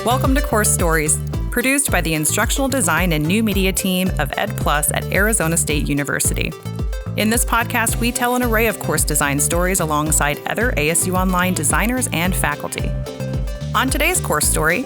Welcome to Course Stories, produced by the Instructional Design and New Media team of EdPlus at Arizona State University. In this podcast, we tell an array of course design stories alongside other ASU Online designers and faculty. On today's course story,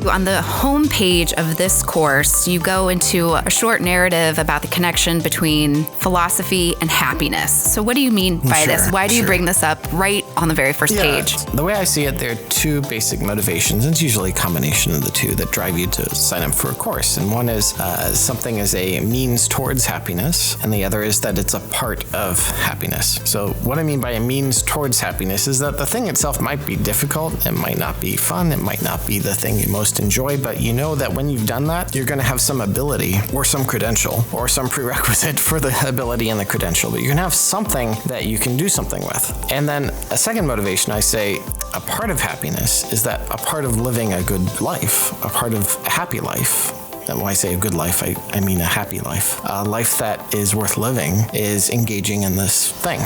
on the home page of this course, you go into a short narrative about the connection between philosophy and happiness. So what do you mean by this? Why do you bring this up right on the very first page? The way I see it, there are two basic motivations. It's usually a combination of the two that drive you to sign up for a course. And one is something is a means towards happiness, and the other is that it's a part of happiness. So what I mean by a means towards happiness is that the thing itself might be difficult, it might not be fun, it might not be the thing you most enjoy, but you know that when you've done that, you're going to have some ability or some credential or some prerequisite for the ability and the credential, but you're going to have something that you can do something with. And then a second motivation, I say, a part of happiness is that a part of living a good life, a part of a happy life. And when I say a good life, I mean a happy life. A life that is worth living is engaging in this thing.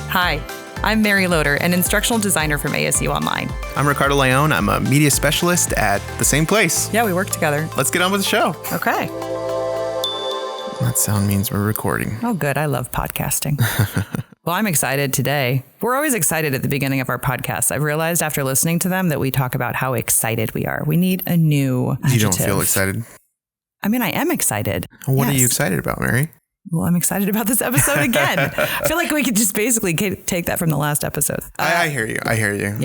Hi, I'm Mary Loader, an instructional designer from ASU Online. I'm Ricardo Leon. I'm a media specialist at the same place. Yeah, we work together. Let's get on with the show. Okay. That sound means we're recording. Oh, good. I love podcasting. Well, I'm excited today. We're always excited at the beginning of our podcasts. I've realized after listening to them that we talk about how excited we are. We need a new adjective. You don't feel excited? I mean, I am excited. What are you excited about, Mary? Well, I'm excited about this episode again. I feel like we could just basically take that from the last episode. I hear you.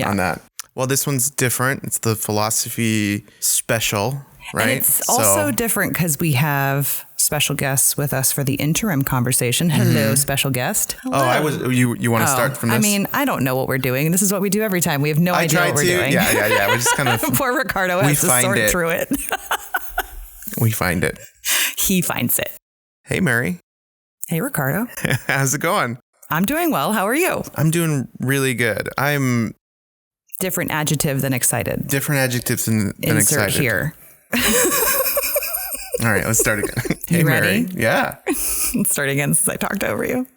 On that. Well, this one's different. It's the philosophy special, right? And it's also different because we have special guests with us for the interim conversation. Hello, special guest. Hello. Oh, you want to start from this? I mean, I don't know what we're doing. This is what we do every time. We have no idea what we're doing. Yeah. We just kind of... Poor Ricardo has to sort through it. We find it. He finds it. Hey, Mary. Hey, Ricardo. How's it going? I'm doing well. How are you? I'm doing really good. I'm... Different adjective than excited. Different adjectives than Insert excited. here. All right, let's start again. Hey, you ready? Mary. Yeah. Let's start again since I talked over you.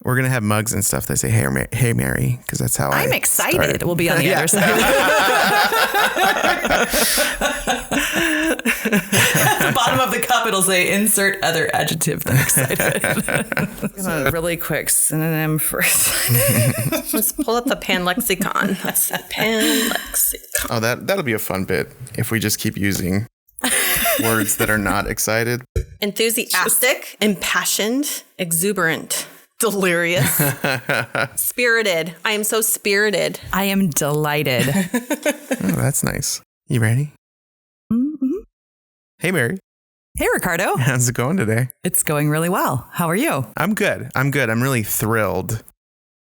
We're going to have mugs and stuff that say, hey, Mary, because that's how I'm excited. Started. We'll be on the other side. At the bottom of the cup, it'll say, insert other adjective than excited. Really quick synonym for a second. Let's pull up the Pan Lexicon. That's the Pan Lexicon. Oh, that'll be a fun bit if we just keep using words that are not excited. Enthusiastic, impassioned, exuberant. Delirious. Spirited. I am so spirited. I am delighted. Oh, that's nice. You ready? Mm-hmm. Hey, Mary. Hey, Ricardo. How's it going today? It's going really well. How are you? I'm good. I'm really thrilled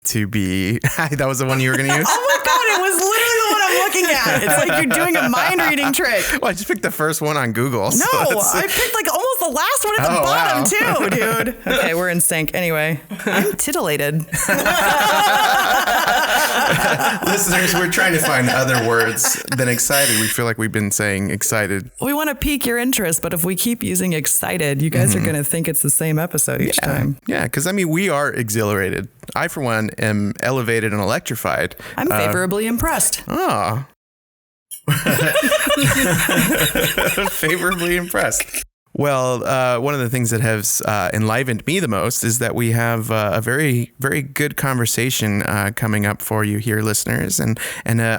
to be... That was the one you were going to use? Oh my God, it was literally the one I'm looking at. It's like you're doing a mind reading trick. Well, I just picked the first one on Google. No, I picked like almost the last one at the bottom too, dude. Okay, we're in sync. Anyway, I'm titillated. Listeners, we're trying to find other words than excited. We feel like we've been saying excited. We want to pique your interest, but if we keep using excited, you guys are going to think it's the same episode each time. Yeah, because I mean, we are exhilarated. I, for one, am elevated and electrified. I'm favorably impressed. Oh. Favorably impressed. Well, one of the things that has enlivened me the most is that we have a very, very good conversation coming up for you here, listeners. And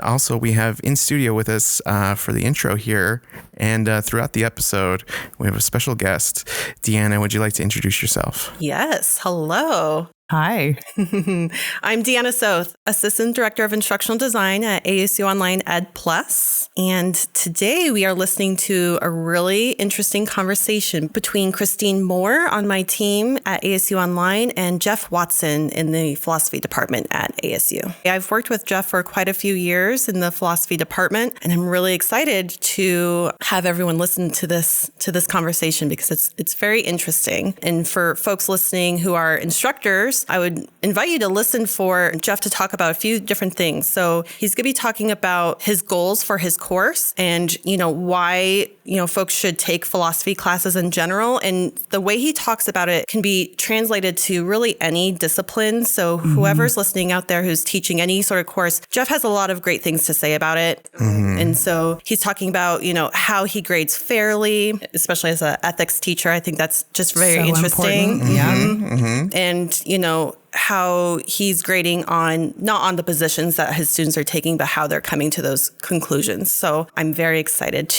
also we have in studio with us for the intro here and throughout the episode, we have a special guest. Deanna, would you like to introduce yourself? Yes. Hello. Hi. I'm Deanna Soth, Assistant Director of Instructional Design at ASU Online EdPlus. And today we are listening to a really interesting conversation between Christine Moore on my team at ASU Online and Jeff Watson in the philosophy department at ASU. I've worked with Jeff for quite a few years in the philosophy department, and I'm really excited to have everyone listen to this conversation because it's very interesting. And for folks listening who are instructors, course, I would invite you to listen for Jeff to talk about a few different things. So he's going to be talking about his goals for his course and, why, folks should take philosophy classes in general. And the way he talks about it can be translated to really any discipline. So whoever's listening out there who's teaching any sort of course, Jeff has a lot of great things to say about it. And so he's talking about, how he grades fairly, especially as an ethics teacher. I think that's just very interesting. And, how he's grading not on the positions that his students are taking, but how they're coming to those conclusions. So I'm very excited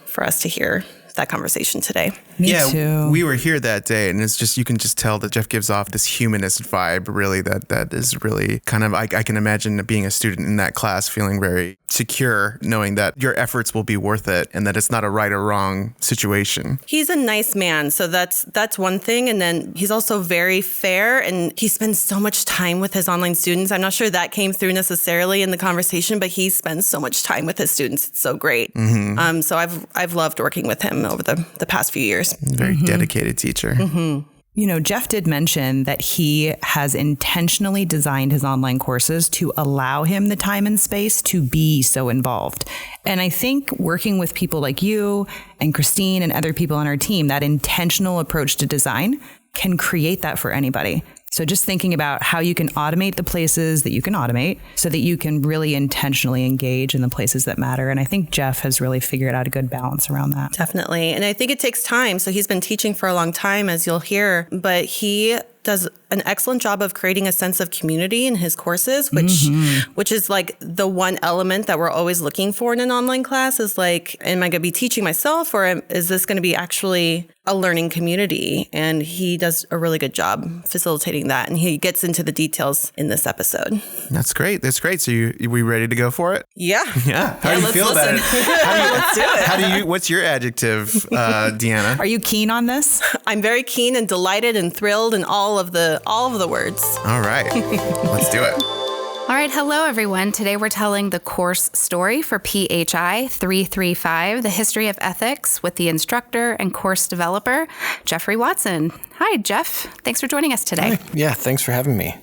for us to hear that conversation today. Me too. We were here that day, and it's just, you can just tell that Jeff gives off this humanist vibe, really, that is really kind of, I can imagine being a student in that class feeling very secure, knowing that your efforts will be worth it and that it's not a right or wrong situation. He's a nice man. So that's one thing. And then he's also very fair, and he spends so much time with his online students. I'm not sure that came through necessarily in the conversation, but he spends so much time with his students. It's so great. So I've loved working with him over the past few years. Very dedicated teacher. Jeff did mention that he has intentionally designed his online courses to allow him the time and space to be so involved. And I think working with people like you and Christine and other people on our team, that intentional approach to design can create that for anybody. So just thinking about how you can automate the places that you can automate so that you can really intentionally engage in the places that matter. And I think Jeff has really figured out a good balance around that. Definitely. And I think it takes time. So he's been teaching for a long time, as you'll hear, but he does an excellent job of creating a sense of community in his courses, which is like the one element that we're always looking for in an online class is like, am I going to be teaching myself, or is this going to be actually a learning community? And he does a really good job facilitating that. And he gets into the details in this episode. That's great. So we ready to go for it? Yeah. Yeah. How do you feel about it? Let's do it. What's your adjective, Deanna? Are you keen on this? I'm very keen and delighted and thrilled and all of the words. All right. Let's do it. All right. Hello, everyone. Today we're telling the course story for PHI 335, The History of Ethics, with the instructor and course developer, Jeffrey Watson. Hi, Jeff. Thanks for joining us today. Hi. Yeah, thanks for having me.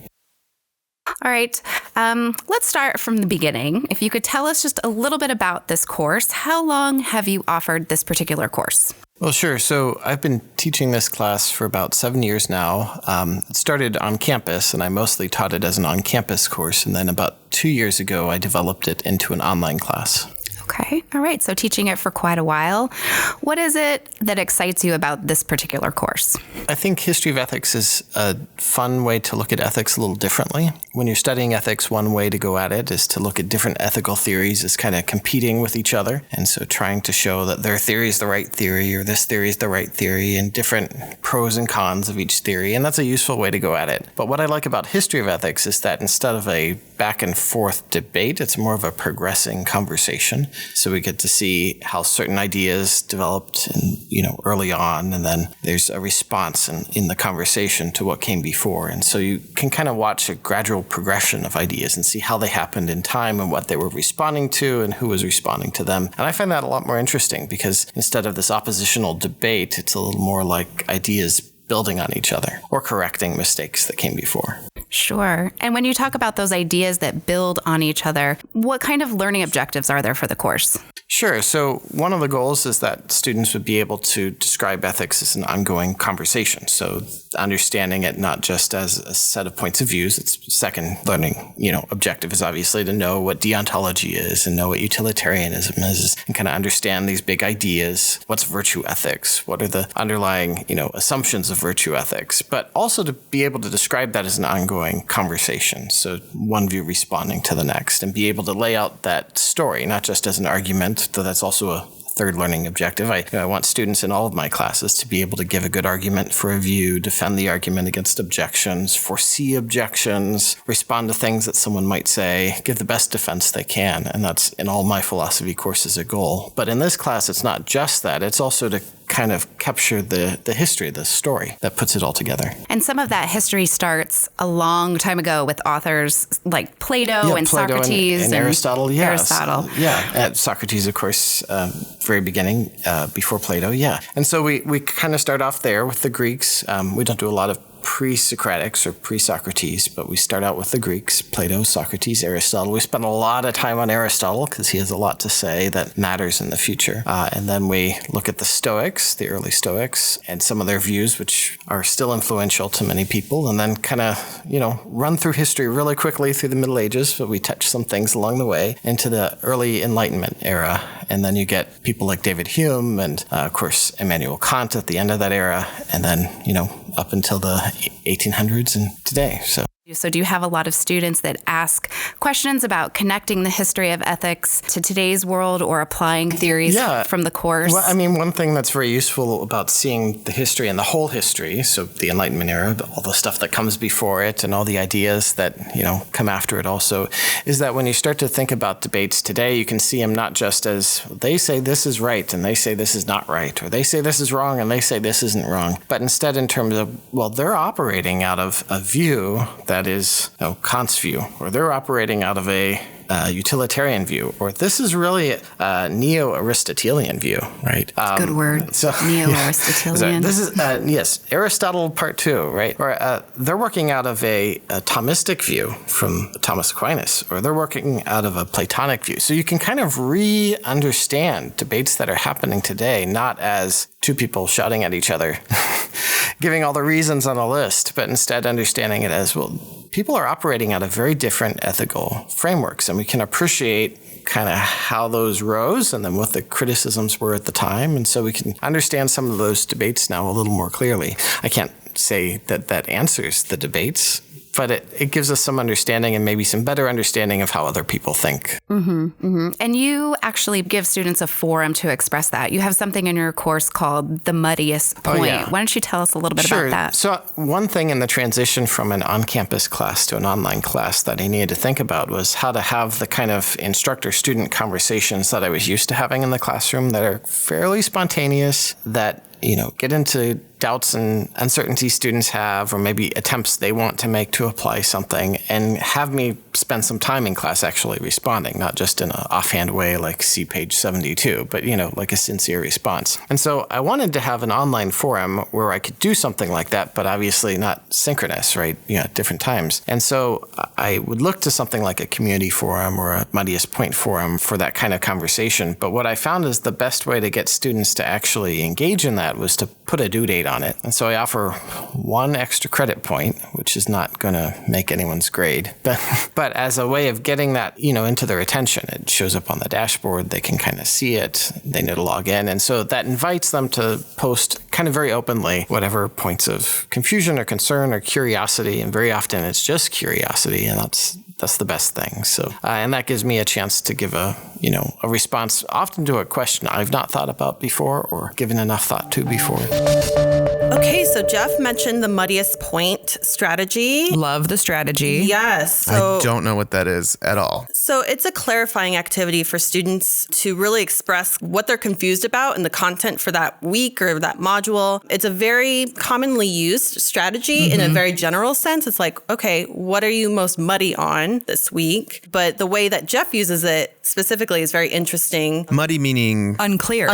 All right. Let's start from the beginning. If you could tell us just a little bit about this course, how long have you offered this particular course? Well, sure. So I've been teaching this class for about 7 years now. It started on campus, and I mostly taught it as an on-campus course. And then about 2 years ago, I developed it into an online class. Okay. All right. So teaching it for quite a while. What is it that excites you about this particular course? I think history of ethics is a fun way to look at ethics a little differently. When you're studying ethics, one way to go at it is to look at different ethical theories as kind of competing with each other. And so trying to show that their theory is the right theory or this theory is the right theory and different pros and cons of each theory. And that's a useful way to go at it. But what I like about history of ethics is that instead of a back and forth debate, it's more of a progressing conversation. So we get to see how certain ideas developed early on, and then there's a response in the conversation to what came before. And so you can kind of watch a gradual progression of ideas and see how they happened in time and what they were responding to and who was responding to them. And I find that a lot more interesting because instead of this oppositional debate, it's a little more like ideas building on each other or correcting mistakes that came before. Sure. And when you talk about those ideas that build on each other, what kind of learning objectives are there for the course? Sure. So one of the goals is that students would be able to describe ethics as an ongoing conversation. So understanding it not just as a set of points of views. Its second learning, objective is obviously to know what deontology is and know what utilitarianism is and kind of understand these big ideas. What's virtue ethics? What are the underlying, assumptions of virtue ethics? But also to be able to describe that as an ongoing conversation. So one view responding to the next and be able to lay out that story, not just as an argument, though that's also a third learning objective. I want students in all of my classes to be able to give a good argument for a view, defend the argument against objections, foresee objections, respond to things that someone might say, give the best defense they can. And that's in all my philosophy courses a goal. But in this class, it's not just that. It's also to kind of capture the history, the story that puts it all together. And some of that history starts a long time ago with authors like Plato and Plato Socrates and Aristotle. Yeah, Aristotle. Socrates, of course, very beginning before Plato. Yeah, and so we kind of start off there with the Greeks. We don't do a lot of pre-Socratics or pre-Socrates, but we start out with the Greeks, Plato, Socrates, Aristotle. We spend a lot of time on Aristotle because he has a lot to say that matters in the future. And then we look at the Stoics, the early Stoics, and some of their views, which are still influential to many people, and then kind of, run through history really quickly through the Middle Ages, but we touch some things along the way into the early Enlightenment era. And then you get people like David Hume and, of course, Immanuel Kant at the end of that era, and then, up until the 1800s and today. So do you have a lot of students that ask questions about connecting the history of ethics to today's world or applying theories from the course? Well, I mean, one thing that's very useful about seeing the history and the whole history, so the Enlightenment era, all the stuff that comes before it and all the ideas that, come after it also, is that when you start to think about debates today, you can see them not just as they say this is right and they say this is not right, or they say this is wrong and they say this isn't wrong, but instead in terms of, well, they're operating out of a view that is Kant's view, or they're operating out of a utilitarian view, or this is really a neo-Aristotelian view, right? Good word. Neo-Aristotelian. This is, yes, Aristotle part 2, right? Or they're working out of a Thomistic view from Thomas Aquinas, or they're working out of a Platonic view. So you can kind of re-understand debates that are happening today, not as two people shouting at each other, giving all the reasons on a list, but instead understanding it as, well, people are operating out of very different ethical frameworks, and we can appreciate kind of how those rose and then what the criticisms were at the time. And so we can understand some of those debates now a little more clearly. I can't say that that answers the debates, but it gives us some understanding and maybe some better understanding of how other people think. Mm-hmm, mm-hmm. And you actually give students a forum to express that. You have something in your course called The Muddiest Point. Oh, yeah. Why don't you tell us a little bit about that? So one thing in the transition from an on-campus class to an online class that I needed to think about was how to have the kind of instructor-student conversations that I was used to having in the classroom that are fairly spontaneous, that get into doubts and uncertainties students have, or maybe attempts they want to make to apply something, and have me spend some time in class actually responding, not just in an offhand way like see page 72, but, like a sincere response. And so I wanted to have an online forum where I could do something like that, but obviously not synchronous, right? At different times. And so I would look to something like a community forum or a Muddiest Point forum for that kind of conversation. But what I found is the best way to get students to actually engage in that was to put a due date on it. And so I offer 1 extra credit point, which is not going to make anyone's grade, but as a way of getting that, into their attention. It shows up on the dashboard. They can kind of see it. They know to log in. And so that invites them to post kind of very openly whatever points of confusion or concern or curiosity. And very often it's just curiosity, and that's the best thing. So, and that gives me a chance to give a response often to a question I've not thought about before or given enough thought to before. Okay, so Jeff mentioned the Muddiest Point strategy. Love the strategy. Yes. So, I don't know what that is at all. So it's a clarifying activity for students to really express what they're confused about in the content for that week or that module. It's a very commonly used strategy in a very general sense. It's like, okay, what are you most muddy on this week? But the way that Jeff uses it specifically is very interesting. Muddy meaning? Unclear.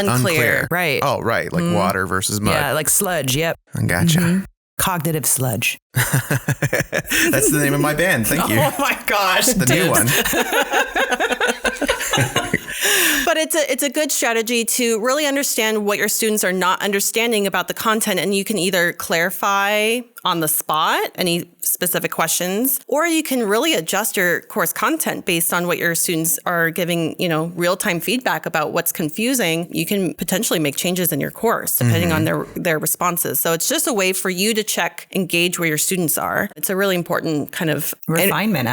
Right. Oh, right. Like water versus mud. Yeah, like sludge. Yep. I gotcha. Mm-hmm. Cognitive sludge. That's the name of my band. Thank you. Oh my gosh. The new one. But it's a good strategy to really understand what your students are not understanding about the content, and you can either clarify on the spot any specific questions, or you can really adjust your course content based on what your students are giving, real-time feedback about what's confusing. You can potentially make changes in your course depending on their responses. So it's just a way for you to check, engage where your students are. It's a really important kind of refinement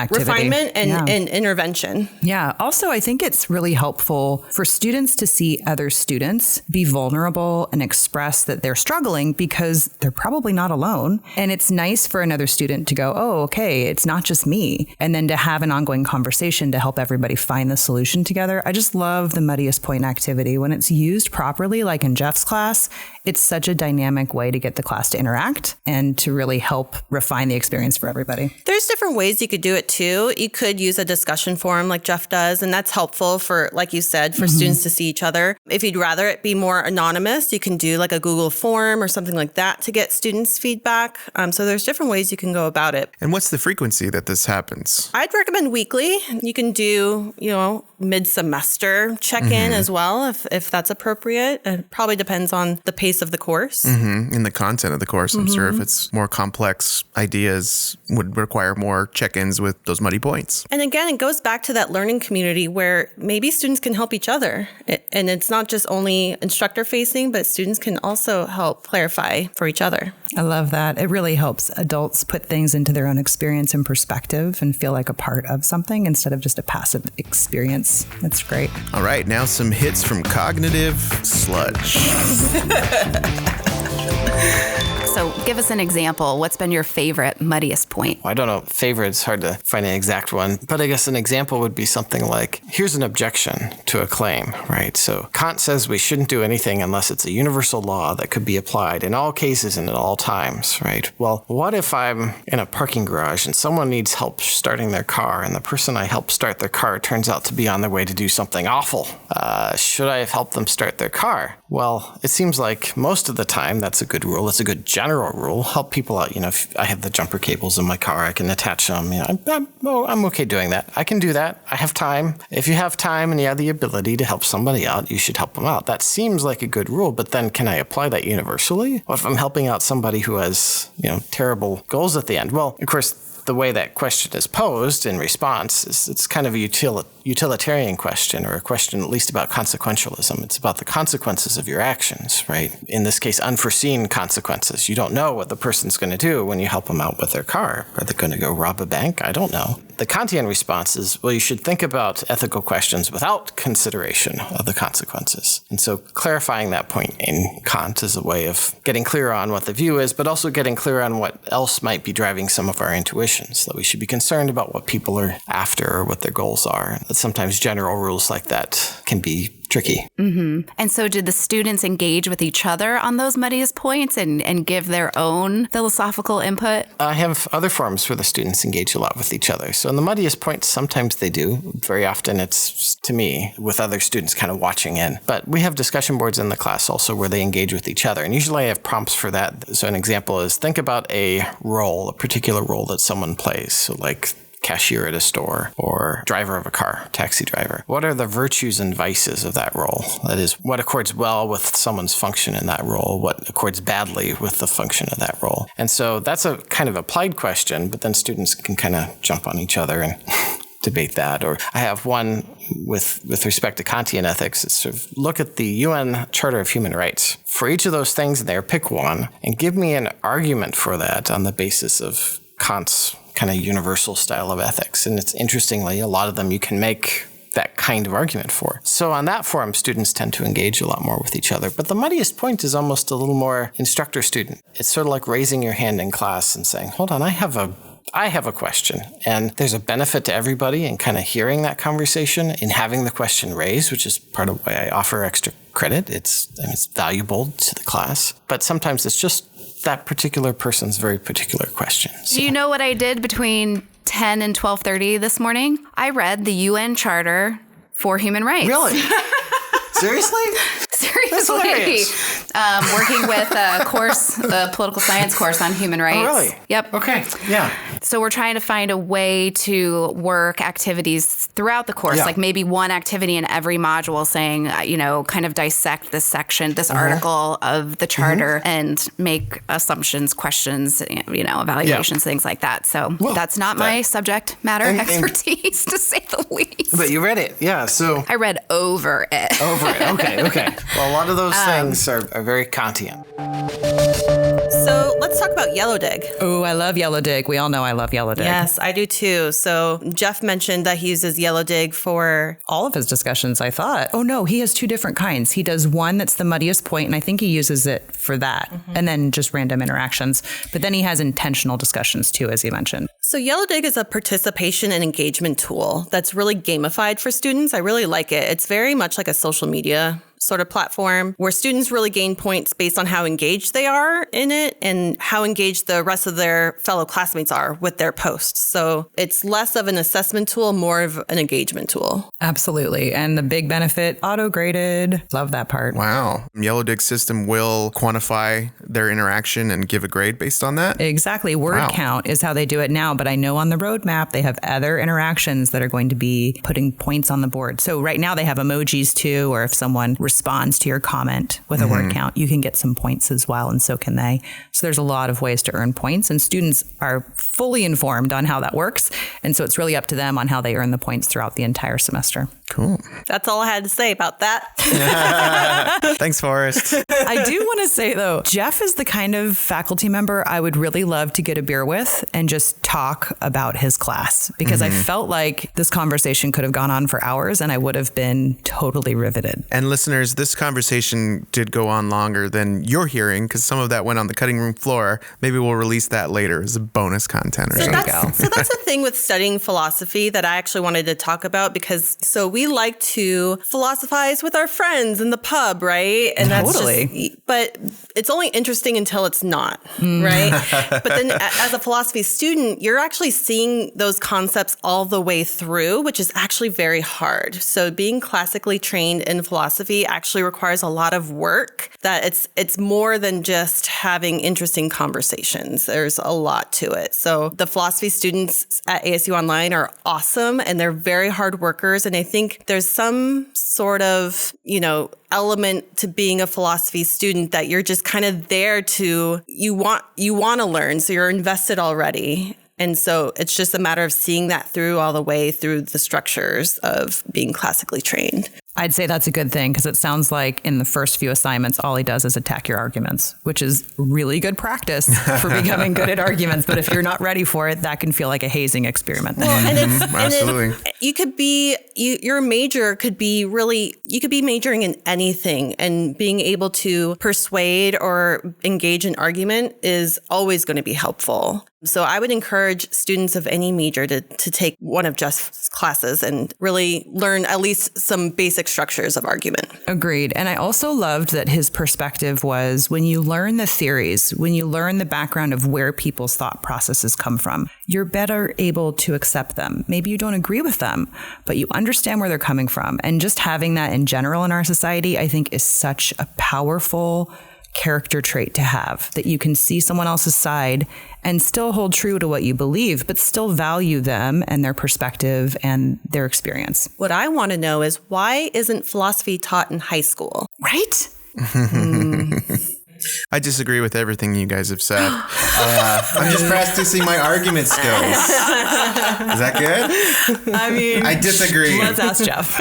and intervention. Yeah. Also, I think it's really helpful for students to see other students be vulnerable and express that they're struggling because they're probably not alone. And it's nice for another student to go, oh, okay, it's not just me. And then to have an ongoing conversation to help everybody find the solution together. I just love the Muddiest Point activity. When it's used properly, like in Jeff's class, it's such a dynamic way to get the class to interact and to really help refine the experience for everybody. There's different ways you could do it too. You could use a discussion forum like Jeff does, and that's helpful for, like you said, for students to see each other. If you'd rather it be more anonymous, you can do like a Google form or something like that to get students' feedback. So there's different ways you can go about it. And what's the frequency that this happens? I'd recommend weekly. You can do, mid-semester check-in as well, if that's appropriate. It probably depends on the pace of the course. In the content of the course, I'm sure if it's more complex ideas would require more check-ins with those muddy points. And again, it goes back to that learning community where maybe students can help each other. And it's not just only instructor-facing, but students can also help clarify for each other. I love that. It really helps adults put things into their own experience and perspective and feel like a part of something instead of just a passive experience. That's great. All right, now some hits from Cognitive Sludge. So give us an example. What's been your favorite, muddiest point? I don't know. Favorite, it's hard to find an exact one. But I guess an example would be something like, here's an objection to a claim, right? So Kant says we shouldn't do anything unless it's a universal law that could be applied in all cases and at all times, right? Well, what if I'm in a parking garage and someone needs help starting their car and the person I helped start their car turns out to be on their way to do something awful? Should I have helped them start their car? Well, it seems like most of the time that's a good rule. It's a good general rule. Help people out. If I have the jumper cables in my car, I can attach them. I'm okay doing that. I can do that. I have time. If you have time and you have the ability to help somebody out, you should help them out. That seems like a good rule, but then can I apply that universally? What if I'm helping out somebody who has, terrible goals at the end? Well, of course, the way that question is posed in response is it's kind of a utilitarian question, or a question at least about consequentialism. It's about the consequences of your actions, right? In this case, unforeseen consequences. You don't know what the person's going to do when you help them out with their car. Are they going to go rob a bank? I don't know. The Kantian response is, well, you should think about ethical questions without consideration of the consequences. And so clarifying that point in Kant is a way of getting clear on what the view is, but also getting clear on what else might be driving some of our intuitions, that we should be concerned about what people are after or what their goals are. That sometimes general rules like that can be tricky. Mm-hmm. And so did the students engage with each other on those muddiest points and give their own philosophical input? I have other forums where the students engage a lot with each other. So in the muddiest points, sometimes they do. Very often it's, to me, with other students kind of watching in. But we have discussion boards in the class also where they engage with each other. And usually I have prompts for that. So an example is, think about a particular role that someone plays. So like cashier at a store or driver of a car, taxi driver. What are the virtues and vices of that role? That is, what accords well with someone's function in that role? What accords badly with the function of that role? And so that's a kind of applied question, but then students can kind of jump on each other and debate that. Or I have one with respect to Kantian ethics. It's sort of look at the UN Charter of Human Rights. For each of those things there, pick one and give me an argument for that on the basis of Kant's kind of universal style of ethics. And it's interestingly, a lot of them you can make that kind of argument for. So on that forum, students tend to engage a lot more with each other. But the muddiest point is almost a little more instructor-student. It's sort of like raising your hand in class and saying, hold on, I have a question. And there's a benefit to everybody in kind of hearing that conversation, in having the question raised, which is part of why I offer extra credit. It's valuable to the class. But sometimes it's just that particular person's very particular question. So. Do you know what I did between 10 and 12:30 this morning? I read the UN Charter for Human Rights. Really? Seriously? Seriously. Working with a political science course on human rights. Oh, really? Yep. Okay. Yeah. So we're trying to find a way to work activities throughout the course, like maybe one activity in every module saying, kind of dissect this section, this article of the charter and make assumptions, questions, evaluations, things like that. So that's not my subject matter expertise, to say the least. But you read it. Yeah. So I read over it. Okay. Well, a lot of those things are very Kantian. So let's talk about Yellow Dig. Oh, I love Yellow Dig. We all know I love Yellow Dig. Yes, I do too. So Jeff mentioned that he uses Yellow Dig for all of his discussions, I thought. Oh, no, he has two different kinds. He does one that's the muddiest point, and I think he uses it for that, and then just random interactions. But then he has intentional discussions too, as he mentioned. So Yellow Dig is a participation and engagement tool that's really gamified for students. I really like it. It's very much like a social media sort of platform where students really gain points based on how engaged they are in it and how engaged the rest of their fellow classmates are with their posts. So it's less of an assessment tool, more of an engagement tool. Absolutely. And the big benefit, auto-graded. Love that part. Wow. Yellow Dig system will quantify their interaction and give a grade based on that? Exactly. Word count is how they do it now, but I know on the roadmap they have other interactions that are going to be putting points on the board. So right now they have emojis too, or if someone responds to your comment with a word count, you can get some points as well, and so can they. So there's a lot of ways to earn points, and students are fully informed on how that works. And so it's really up to them on how they earn the points throughout the entire semester. Cool. That's all I had to say about that. Thanks, Forrest. I do want to say, though, Jeff is the kind of faculty member I would really love to get a beer with and just talk about his class, because I felt like this conversation could have gone on for hours and I would have been totally riveted. And listeners, this conversation did go on longer than you're hearing because some of that went on the cutting room floor. Maybe we'll release that later as a bonus content or something. So that's the thing with studying philosophy that I actually wanted to talk about, because we like to philosophize with our friends in the pub, right? And that's but it's only interesting until it's not, right? But then as a philosophy student, you're actually seeing those concepts all the way through, which is actually very hard. So being classically trained in philosophy actually requires a lot of work, that it's more than just having interesting conversations. There's a lot to it. So the philosophy students at ASU Online are awesome, and they're very hard workers. And I think there's some sort of, element to being a philosophy student that you're just kind of there to, you want to learn. So you're invested already. And so it's just a matter of seeing that through all the way through the structures of being classically trained. I'd say that's a good thing, because it sounds like in the first few assignments, all he does is attack your arguments, which is really good practice for becoming good at arguments. But if you're not ready for it, that can feel like a hazing experiment. Well, and absolutely. You could be, your major could be you could be majoring in anything, and being able to persuade or engage in argument is always going to be helpful. So I would encourage students of any major to take one of Jeff's classes and really learn at least some basic structures of argument. Agreed. And I also loved that his perspective was, when you learn the theories, when you learn the background of where people's thought processes come from, you're better able to accept them. Maybe you don't agree with them, but you understand where they're coming from. And just having that in general in our society, I think, is such a powerful character trait to have, that you can see someone else's side and still hold true to what you believe, but still value them and their perspective and their experience. What I want to know is, why isn't philosophy taught in high school? Right? I disagree with everything you guys have said. I'm just practicing my argument skills. Is that good? I mean, I disagree. Let's ask Jeff.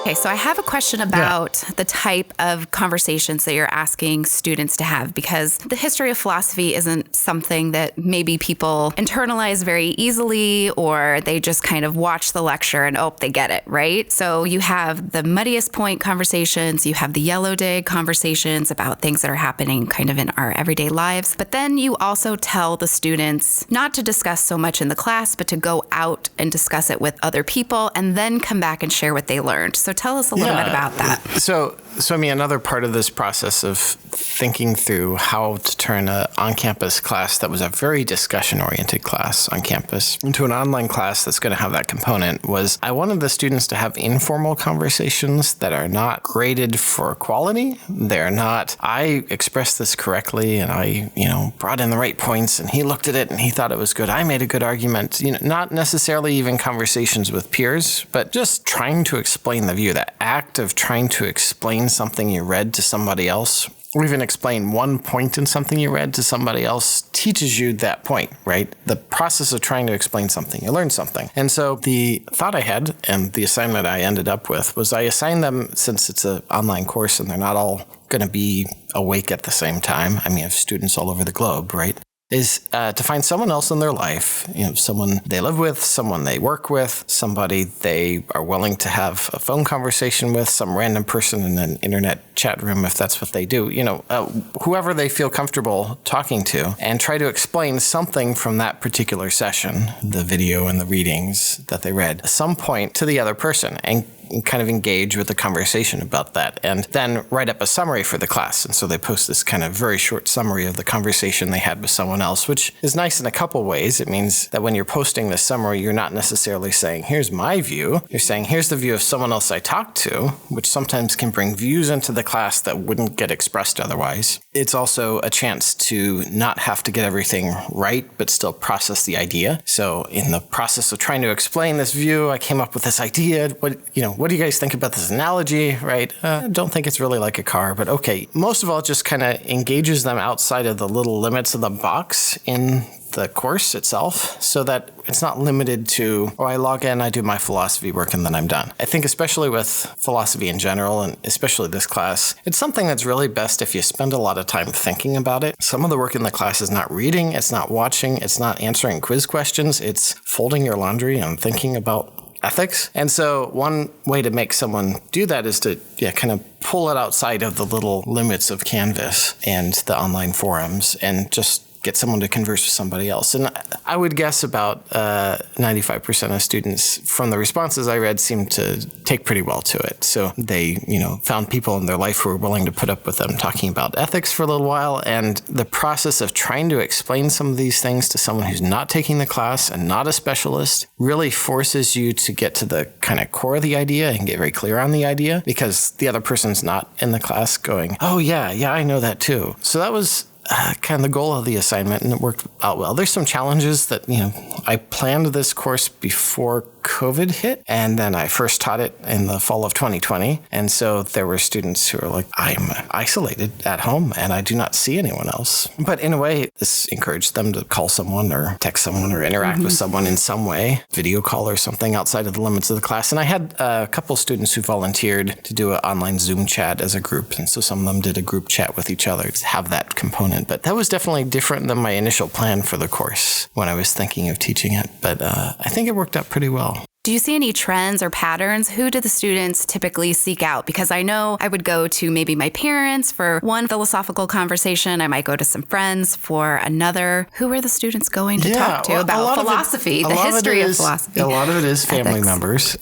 Okay, so I have a question about the type of conversations that you're asking students to have, because the history of philosophy isn't something that maybe people internalize very easily, or they just kind of watch the lecture and, they get it, right? So you have the muddiest point conversations, you have the yellow dig conversations about things that are happening kind of in our everyday lives. But then you also tell the students not to discuss so much in the class, but to go out and discuss it with other people and then come back and share what they learned. So tell us a little bit about that. So I mean, another part of this process of thinking through how to turn an on-campus class that was a very discussion-oriented class on campus into an online class that's going to have that component was, I wanted the students to have informal conversations that are not graded for quality. They're not, I expressed this correctly and I, brought in the right points and he looked at it and he thought it was good. I made a good argument. Not necessarily even conversations with peers, but just trying to explain the view. That act of trying to explain something you read to somebody else, or even explain one point in something you read to somebody else, teaches you that point, right? The process of trying to explain something, you learn something. And so the thought I had, and the assignment I ended up with, was I assigned them, since it's an online course and they're not all going to be awake at the same time. I mean, I have students all over the globe, right? Is to find someone else in their life, someone they live with, someone they work with, somebody they are willing to have a phone conversation with, some random person in an internet chat room if that's what they do, whoever they feel comfortable talking to, and try to explain something from that particular session, the video and the readings that they read, at some point to the other person, and kind of engage with the conversation about that, and then write up a summary for the class. And so they post this kind of very short summary of the conversation they had with someone else, which is nice in a couple ways. It means that when you're posting the summary, you're not necessarily saying, here's my view. You're saying, here's the view of someone else I talked to, which sometimes can bring views into the class that wouldn't get expressed otherwise. It's also a chance to not have to get everything right, but still process the idea. So in the process of trying to explain this view, I came up with this idea. What do you guys think about this analogy, right? I don't think it's really like a car, but okay. Most of all, it just kind of engages them outside of the little limits of the box in the course itself, so that it's not limited to, I log in, I do my philosophy work, and then I'm done. I think especially with philosophy in general, and especially this class, it's something that's really best if you spend a lot of time thinking about it. Some of the work in the class is not reading, it's not watching, it's not answering quiz questions, it's folding your laundry and thinking about ethics. And so one way to make someone do that is to kind of pull it outside of the little limits of Canvas and the online forums and just get someone to converse with somebody else. And I would guess about 95% of students from the responses I read seemed to take pretty well to it. So they, found people in their life who were willing to put up with them talking about ethics for a little while. And the process of trying to explain some of these things to someone who's not taking the class and not a specialist really forces you to get to the kind of core of the idea and get very clear on the idea, because the other person's not in the class going, oh yeah, I know that too. So that was kind of the goal of the assignment, and it worked out well. There's some challenges that, I planned this course before COVID hit, and then I first taught it in the fall of 2020. And so there were students who were like, I'm isolated at home and I do not see anyone else. But in a way, this encouraged them to call someone or text someone or interact with someone in some way, video call or something outside of the limits of the class. And I had a couple students who volunteered to do an online Zoom chat as a group. And so some of them did a group chat with each other to have that component. But that was definitely different than my initial plan for the course when I was thinking of teaching it. But I think it worked out pretty well. Do you see any trends or patterns? Who do the students typically seek out? Because I know I would go to maybe my parents for one philosophical conversation. I might go to some friends for another. Who are the students going to talk to about philosophy, the history of philosophy? A lot of it is family members.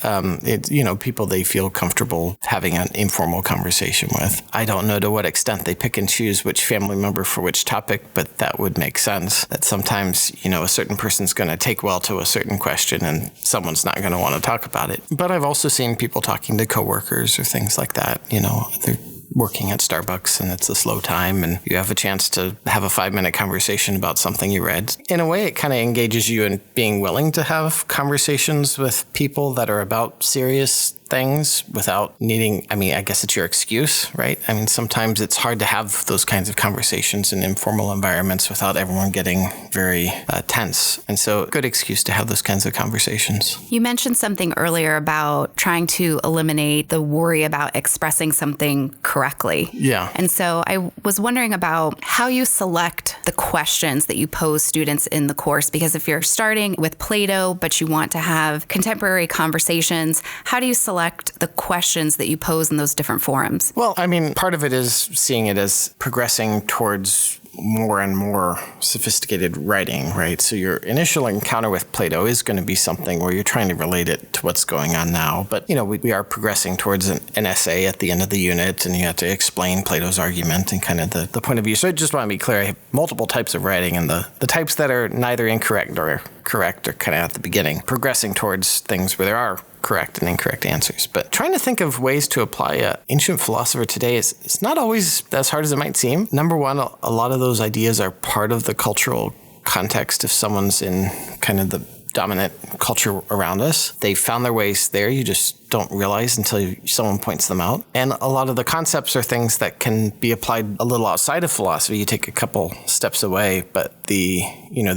People they feel comfortable having an informal conversation with. I don't know to what extent they pick and choose which family member for which topic, but that would make sense. That sometimes, a certain person's going to take well to a certain question and someone's not going to want to talk about it. But I've also seen people talking to coworkers or things like that. They're working at Starbucks and it's a slow time and you have a chance to have a 5-minute conversation about something you read. In a way, it kind of engages you in being willing to have conversations with people that are about serious things without needing, I guess it's your excuse, right? Sometimes it's hard to have those kinds of conversations in informal environments without everyone getting very tense. And so good excuse to have those kinds of conversations. You mentioned something earlier about trying to eliminate the worry about expressing something correctly. Yeah. And so I was wondering about how you select the questions that you pose students in the course, because if you're starting with Plato, but you want to have contemporary conversations, how do you select the questions that you pose in those different forums? Well, part of it is seeing it as progressing towards more and more sophisticated writing, right? So your initial encounter with Plato is going to be something where you're trying to relate it to what's going on now. But, we are progressing towards an essay at the end of the unit, and you have to explain Plato's argument and kind of the point of view. So I just want to be clear, I have multiple types of writing, and the types that are neither incorrect or correct are kind of at the beginning, progressing towards things where there are correct and incorrect answers. But trying to think of ways to apply an ancient philosopher today is not always as hard as it might seem. Number one, a lot of those ideas are part of the cultural context. If someone's in kind of the dominant culture around us, they found their ways there. You just don't realize until someone points them out. And a lot of the concepts are things that can be applied a little outside of philosophy. You take a couple steps away, but the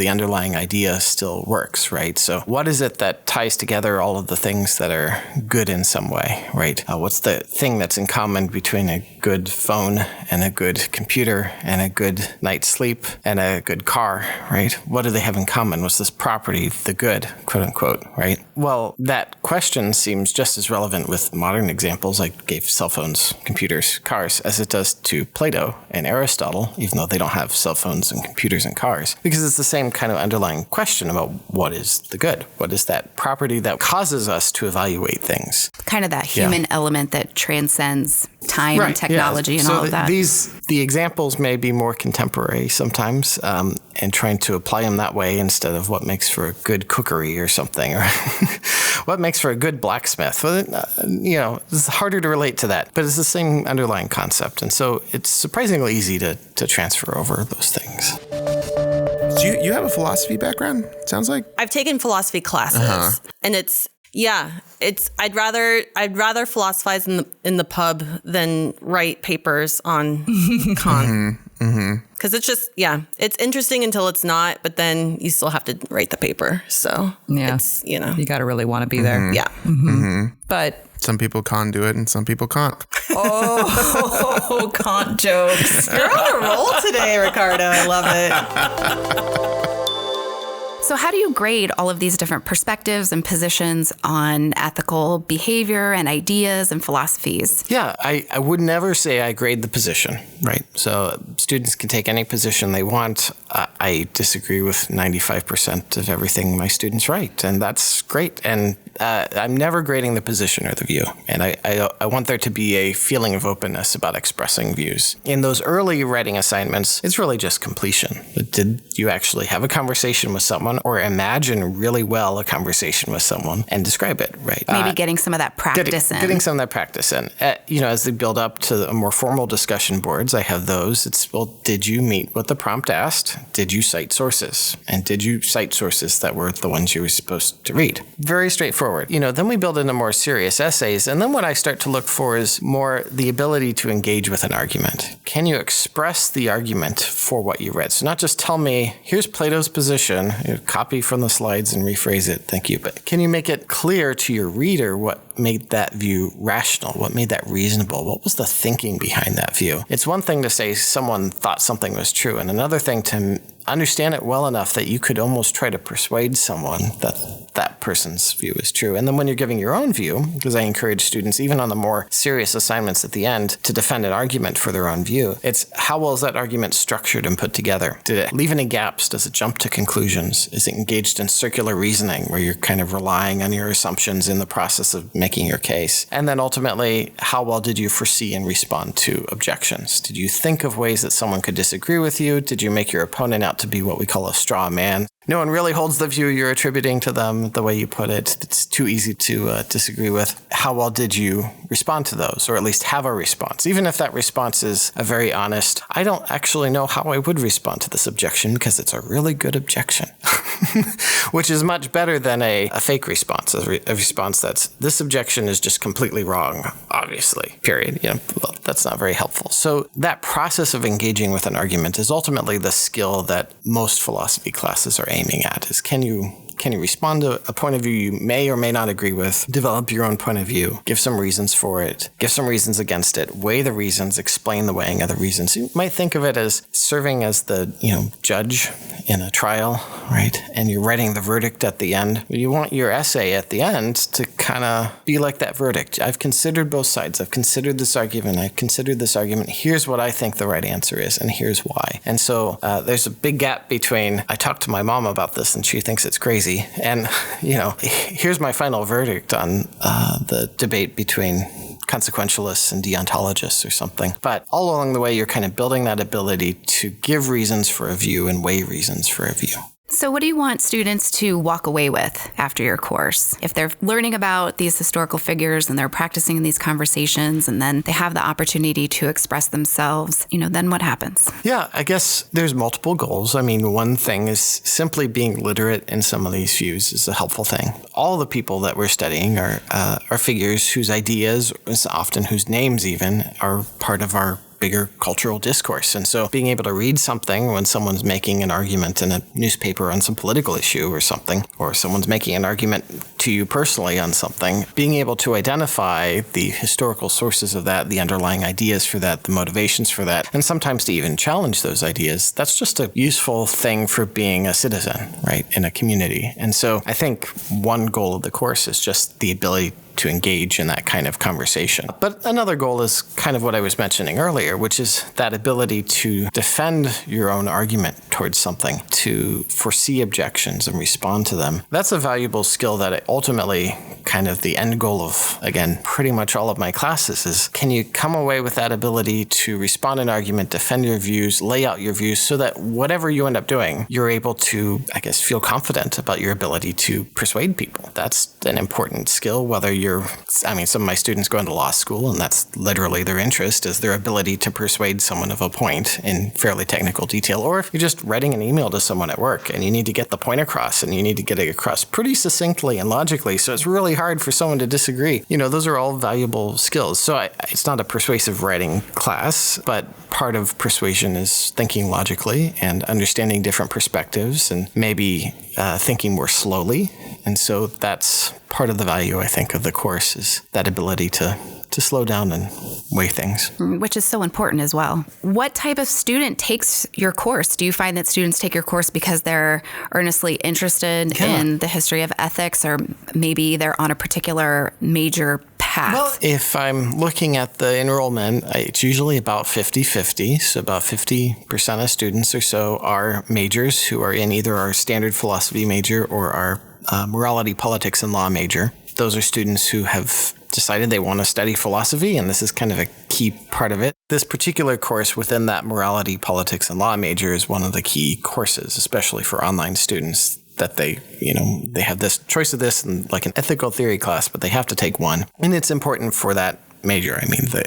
underlying idea still works, right? So what is it that ties together all of the things that are good in some way, right? What's the thing that's in common between a good phone and a good computer and a good night's sleep and a good car, right? What do they have in common? What's this property, the good, quote unquote, right? Well, that question seems just as as relevant with modern examples. I gave cell phones, computers, cars, as it does to Plato and Aristotle, even though they don't have cell phones and computers and cars, because it's the same kind of underlying question about what is the good? What is that property that causes us to evaluate things? Kind of that human element that transcends time and technology and all of that. The examples may be more contemporary sometimes, and trying to apply them that way instead of what makes for a good cookery or something, or what makes for a good blacksmith. Well, it's harder to relate to that, but it's the same underlying concept. And so it's surprisingly easy to transfer over those things. Do you have a philosophy background, it sounds like? I've taken philosophy classes, and I'd rather philosophize in the pub than write papers on Kant. Because it's just, it's interesting until it's not, but then you still have to write the paper. So it's, you got to really want to be there. Yeah. But some people can do it and some people can't. Oh, Kant jokes. You're on a roll today, Ricardo. I love it. So how do you grade all of these different perspectives and positions on ethical behavior and ideas and philosophies? Yeah, I would never say I grade the position, right? So students can take any position they want. I disagree with 95% of everything my students write, and that's great. And I'm never grading the position or the view. And I want there to be a feeling of openness about expressing views. In those early writing assignments, it's really just completion. Did you actually have a conversation with someone or imagine really well a conversation with someone and describe it, right? Maybe getting some of that practice in. Getting some of that practice in. As they build up to more formal discussion boards, I have those. It's, well, did you meet what the prompt asked? Did you cite sources? And did you cite sources that were the ones you were supposed to read? Very straightforward. Then we build into more serious essays. And then what I start to look for is more the ability to engage with an argument. Can you express the argument for what you read? So not just tell me, here's Plato's position, copy from the slides and rephrase it, thank you. But can you make it clear to your reader what made that view rational? What made that reasonable? What was the thinking behind that view? It's one thing to say someone thought something was true, and another thing to understand it well enough that you could almost try to persuade someone that that person's view is true. And then when you're giving your own view, because I encourage students, even on the more serious assignments at the end, to defend an argument for their own view, it's how well is that argument structured and put together? Did it leave any gaps? Does it jump to conclusions? Is it engaged in circular reasoning where you're kind of relying on your assumptions in the process of making your case? And then ultimately, how well did you foresee and respond to objections? Did you think of ways that someone could disagree with you? Did you make your opponent out to be what we call a straw man? No one really holds the view you're attributing to them the way you put it. It's too easy to disagree with. How well did you respond to those, or at least have a response? Even if that response is a very honest, I don't actually know how I would respond to this objection because it's a really good objection, which is much better than a fake response, a response that's, this objection is just completely wrong, obviously, period. Well, that's not very helpful. So that process of engaging with an argument is ultimately the skill that most philosophy classes are aiming at, is can you respond to a point of view you may or may not agree with, develop your own point of view, give some reasons for it, give some reasons against it, weigh the reasons, explain the weighing of the reasons. You might think of it as serving as the, judge in a trial, right? And you're writing the verdict at the end. You want your essay at the end to kind of be like that verdict. I've considered both sides. I've considered this argument. I've considered this argument. Here's what I think the right answer is, and here's why. And so there's a big gap between, I talked to my mom about this and she thinks it's crazy, and, here's my final verdict on the debate between consequentialists and deontologists or something. But all along the way, you're kind of building that ability to give reasons for a view and weigh reasons for a view. So what do you want students to walk away with after your course? If they're learning about these historical figures and they're practicing these conversations and then they have the opportunity to express themselves, then what happens? Yeah, I guess there's multiple goals. I mean, one thing is simply being literate in some of these views is a helpful thing. All the people that we're studying are figures whose ideas, often whose names even, are part of our bigger cultural discourse. And so being able to read something when someone's making an argument in a newspaper on some political issue or something, or someone's making an argument to you personally on something, being able to identify the historical sources of that, the underlying ideas for that, the motivations for that, and sometimes to even challenge those ideas, that's just a useful thing for being a citizen, right, in a community. And so I think one goal of the course is just the ability to engage in that kind of conversation. But another goal is kind of what I was mentioning earlier, which is that ability to defend your own argument towards something, to foresee objections and respond to them. That's a valuable skill that ultimately kind of the end goal of, again, pretty much all of my classes is, can you come away with that ability to respond to an argument, defend your views, lay out your views so that whatever you end up doing, you're able to, I guess, feel confident about your ability to persuade people. That's an important skill, whether some of my students go into law school and that's literally their interest is their ability to persuade someone of a point in fairly technical detail, or if you're just writing an email to someone at work and you need to get the point across and you need to get it across pretty succinctly and logically, so it's really hard for someone to disagree. Those are all valuable skills. So it's not a persuasive writing class, but part of persuasion is thinking logically and understanding different perspectives and maybe thinking more slowly. And so that's part of the value, I think, of the course is that ability to slow down and weigh things. Which is so important as well. What type of student takes your course? Do you find that students take your course because they're earnestly interested in the history of ethics, or maybe they're on a particular major path? Well, if I'm looking at the enrollment, it's usually about 50-50. So about 50% of students or so are majors who are in either our standard philosophy major or our morality, politics, and law major. Those are students who have decided they want to study philosophy, and this is kind of a key part of it. This particular course within that morality, politics, and law major is one of the key courses, especially for online students, that they have this choice of this and like an ethical theory class, but they have to take one. And it's important for that major.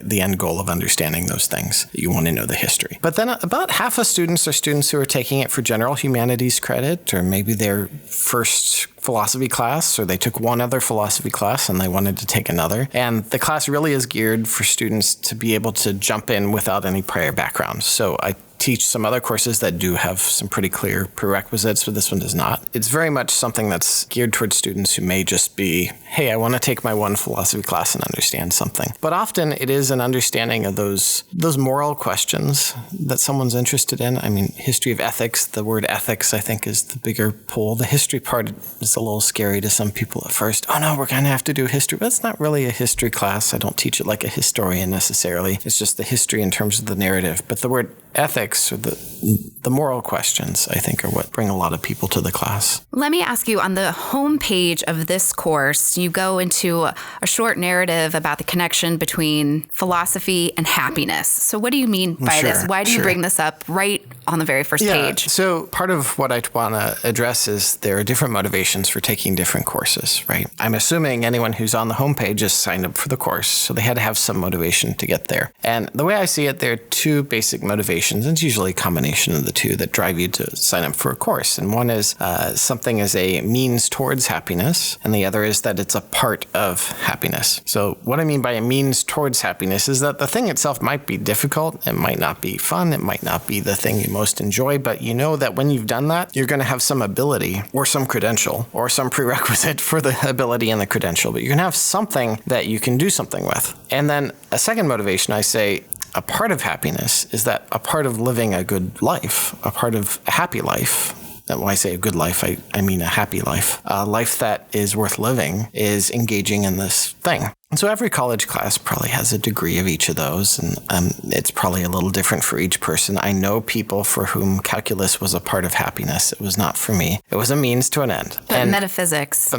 The end goal of understanding those things. You want to know the history. But then about half of students are students who are taking it for general humanities credit, or maybe their first philosophy class, or they took one other philosophy class and they wanted to take another. And the class really is geared for students to be able to jump in without any prior background. So I teach some other courses that do have some pretty clear prerequisites, but this one does not. It's very much something that's geared towards students who may just be, hey, I want to take my one philosophy class and understand something. But often it is an understanding of those moral questions that someone's interested in. History of ethics, the word ethics, I think, is the bigger pull. The history part is a little scary to some people at first. Oh no, we're going to have to do history. But it's not really a history class. I don't teach it like a historian necessarily. It's just the history in terms of the narrative. But the word ethics, or the moral questions, I think, are what bring a lot of people to the class. Let me ask you, on the homepage of this course, you go into a short narrative about the connection between philosophy and happiness. So what do you mean by this? Why do you bring this up right on the very first page? So part of what I want to address is there are different motivations for taking different courses, right? I'm assuming anyone who's on the homepage just signed up for the course, so they had to have some motivation to get there. And the way I see it, there are two basic motivations, and it's usually a combination of the two that drive you to sign up for a course. And one is something as a means towards happiness, and the other is that it's a part of happiness. So what I mean by a means towards happiness is that the thing itself might be difficult, it might not be fun, it might not be the thing you most enjoy, but you know that when you've done that, you're going to have some ability or some credential or some prerequisite for the ability and the credential, but you're going to have something that you can do something with. And then a second motivation, I say, a part of happiness is that a part of living a good life, a part of a happy life. And when I say a good life, I mean a happy life. A life that is worth living is engaging in this thing. And so every college class probably has a degree of each of those, and it's probably a little different for each person. I know people for whom calculus was a part of happiness. It was not for me. It was a means to an end. But metaphysics for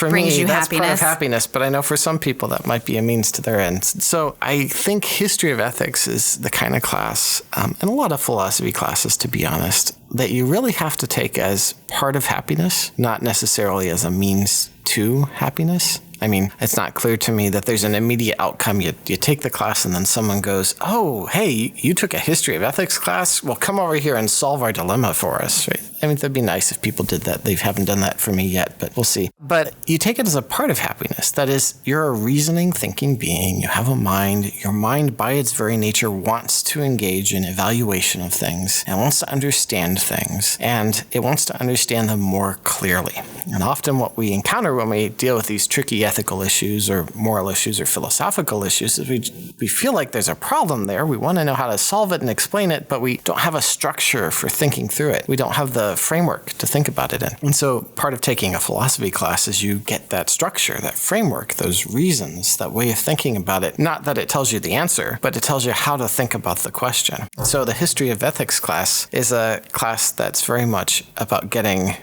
me, that's part of happiness. But I know for some people that might be a means to their end. So I think history of ethics is the kind of class, and a lot of philosophy classes, to be honest, that you really have to take as part of happiness, not necessarily as a means to happiness. It's not clear to me that there's an immediate outcome. You take the class and then someone goes, oh, hey, you took a history of ethics class? Well, come over here and solve our dilemma for us, right? That'd be nice if people did that. They haven't done that for me yet, but we'll see. But you take it as a part of happiness. That is, you're a reasoning, thinking being. You have a mind. Your mind, by its very nature, wants to engage in evaluation of things and wants to understand understand things, and it wants to understand them more clearly. And often what we encounter when we deal with these tricky ethical issues or moral issues or philosophical issues is we feel like there's a problem there. We want to know how to solve it and explain it, but we don't have a structure for thinking through it. We don't have the framework to think about it in. And so part of taking a philosophy class is you get that structure, that framework, those reasons, that way of thinking about it. Not that it tells you the answer, but it tells you how to think about the question. So the history of ethics class is a class that's very much about getting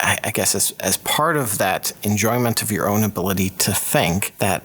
I guess as part of that enjoyment of your own ability to think, that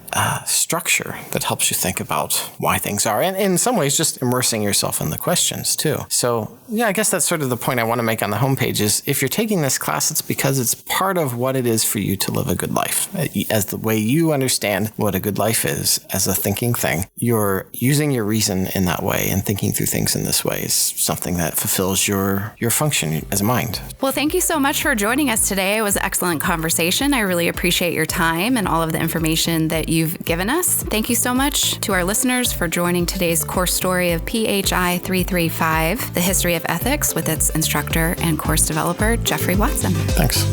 structure that helps you think about why things are, and in some ways just immersing yourself in the questions too. So yeah, I guess that's sort of the point I want to make on the homepage is if you're taking this class, it's because it's part of what it is for you to live a good life. As the way you understand what a good life is as a thinking thing, you're using your reason in that way and thinking through things in this way is something that fulfills your function as a mind. Well, thank you so much for joining us today. It was an excellent conversation. I really appreciate your time and all of the information that you've given us. Thank you so much to our listeners for joining today's course story of PHI 335, The History of Ethics, with its instructor and course developer, Jeffrey Watson. Thanks.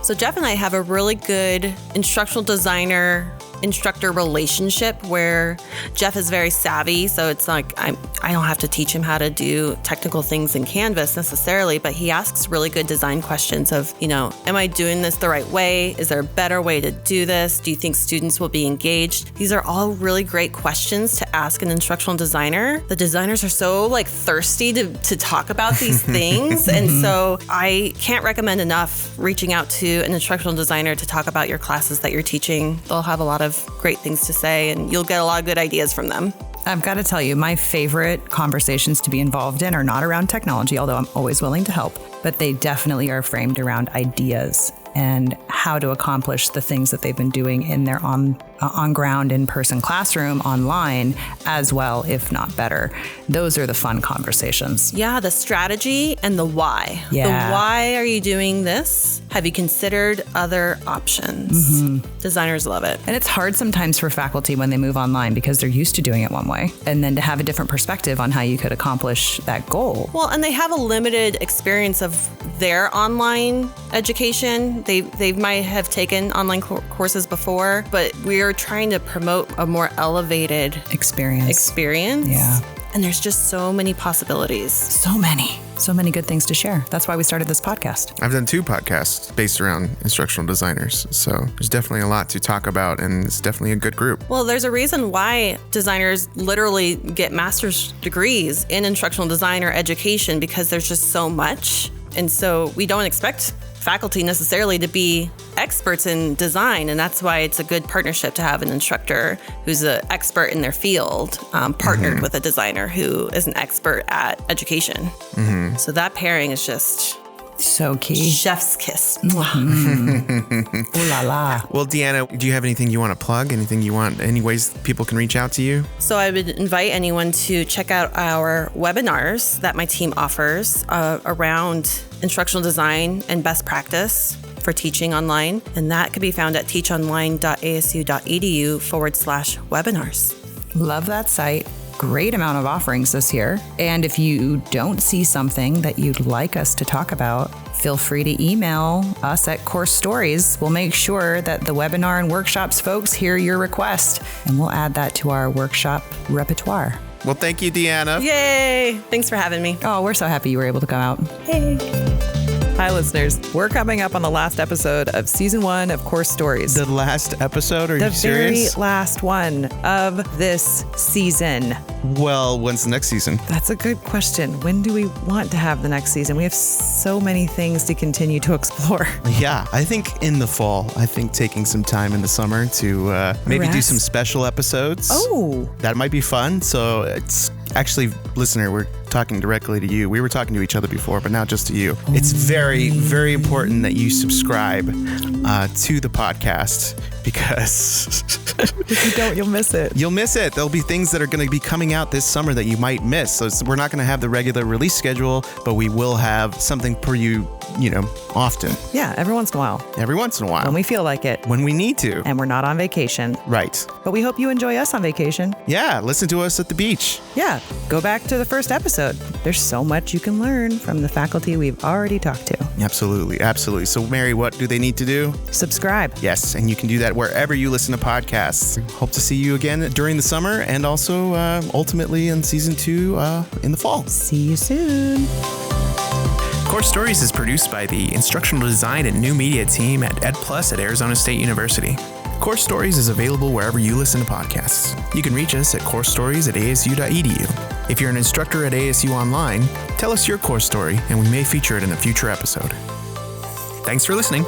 So Jeff and I have a really good instructional designer-instructor relationship where Jeff is very savvy. So it's like I don't have to teach him how to do technical things in Canvas necessarily, but he asks really good design questions of, am I doing this the right way? Is there a better way to do this? Do you think students will be engaged? These are all really great questions to ask an instructional designer. The designers are so thirsty to talk about these things. And so I can't recommend enough reaching out to an instructional designer to talk about your classes that you're teaching. They'll have a lot of great things to say and you'll get a lot of good ideas from them. I've got to tell you, my favorite conversations to be involved in are not around technology, although I'm always willing to help, but they definitely are framed around ideas and how to accomplish the things that they've been doing in their on-ground, in-person classroom, online as well, if not better. Those are the fun conversations. Yeah, the strategy and the why. Yeah. The why are you doing this? Have you considered other options? Mm-hmm. Designers love it. And it's hard sometimes for faculty when they move online because they're used to doing it one way. And then to have a different perspective on how you could accomplish that goal. Well, and they have a limited experience of their online education. They might have taken online courses before, but we're trying to promote a more elevated experience. Yeah. And there's just so many possibilities. So many good things to share. That's why we started this podcast. I've done 2 podcasts based around instructional designers. So there's definitely a lot to talk about, and it's definitely a good group. Well, there's a reason why designers literally get master's degrees in instructional design or education, because there's just so much. And so we don't expect faculty necessarily to be experts in design, and that's why it's a good partnership to have an instructor who's an expert in their field partnered with a designer who is an expert at education. Mm-hmm. So that pairing is just so key. Chef's kiss. Ooh la la. Well, Deanna, do you have anything you want to plug? Any ways people can reach out to you? So I would invite anyone to check out our webinars that my team offers around instructional design and best practice for teaching online. And that can be found at teachonline.asu.edu/webinars. Love that site. Great amount of offerings this year. And if you don't see something that you'd like us to talk about, feel free to email us at Course Stories. We'll make sure that the webinar and workshops folks hear your request, and we'll add that to our workshop repertoire. Well, thank you, Deanna. Yay! Thanks for having me. Oh, we're so happy you were able to come out. Hey. Hi, listeners. We're coming up on the last episode of Season 1 of Course Stories. The last episode? Are you serious? The very last one of this season. Well, when's the next season? That's a good question. When do we want to have the next season? We have so many things to continue to explore. Yeah, I think in the fall. I think taking some time in the summer to maybe do some special episodes. Oh. That might be fun. So it's actually, listener, we're talking directly to you. We were talking to each other before, but now just to you. It's very, very important that you subscribe to the podcast, because if you don't, you'll miss it. You'll miss it. There'll be things that are going to be coming out this summer that you might miss. So we're not going to have the regular release schedule, but we will have something for you, often. Yeah, every once in a while. Every once in a while. When we feel like it. When we need to. And we're not on vacation. Right. But we hope you enjoy us on vacation. Yeah, listen to us at the beach. Yeah, go back to the first episode. There's so much you can learn from the faculty we've already talked to. Absolutely, absolutely. So, Mary, what do they need to do? Subscribe. Yes, and you can do that wherever you listen to podcasts. Hope to see you again during the summer and also ultimately in season 2 in the fall. See you soon. Course Stories is produced by the Instructional Design and New Media team at EdPlus at Arizona State University. Course Stories is available wherever you listen to podcasts. You can reach us at coursestories@asu.edu. If you're an instructor at ASU Online, tell us your course story and we may feature it in a future episode. Thanks for listening.